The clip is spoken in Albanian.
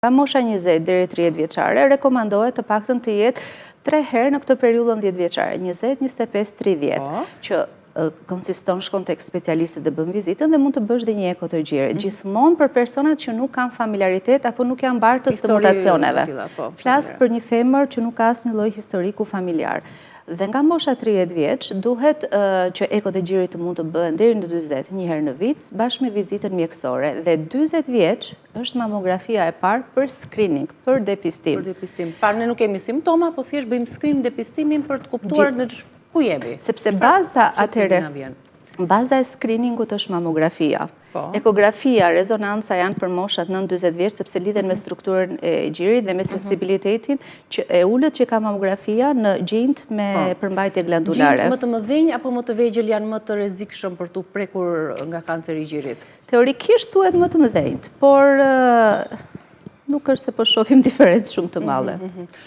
Nga mosha 20 deri 30 vjeçare, rekomandohet të paktën të jetë 3 herë në këtë periudhën 10 vjeçare, 20, 25, 30, që shkon tek specialistët dhe bën vizitën dhe mund të bësh dhe një ekotërgjire. Gjithmonë për personat që nuk kanë familiaritet apo nuk janë bartës të mutacioneve. Flas për një femër që nuk ka asnjë lloj historiku familjar. Dhe nga mosha 30 vjeç, duhet që ekotërgjirit mund të bëhen deri në 40, një herë në vit, bashkë me vizitën mjekësore. Dhe 40 vjeç është mamografia e parë për screening, për depistim. Për depistim. Parë ne nuk kemi simptoma, po thjesht bëjmë screening, depistimin për të kuptuar në ku jemi. Sepse baza e screeningut është mamografia. Ekografia, rezonanca janë për moshat 9-40 vjeç, sepse lidhen me strukturën e gjirit dhe me sensibilitetin që e ullët që ka mamografia në gjinjt me përmbajtje glandulare. Gjinjt më të mëdhenj apo më të vegjël janë më të rrezikshëm për tu prekur nga kanceri i gjirit? Teorikisht thuhet më të mëdhenjt, por nuk është se po shohim diferencë shumë të madhe.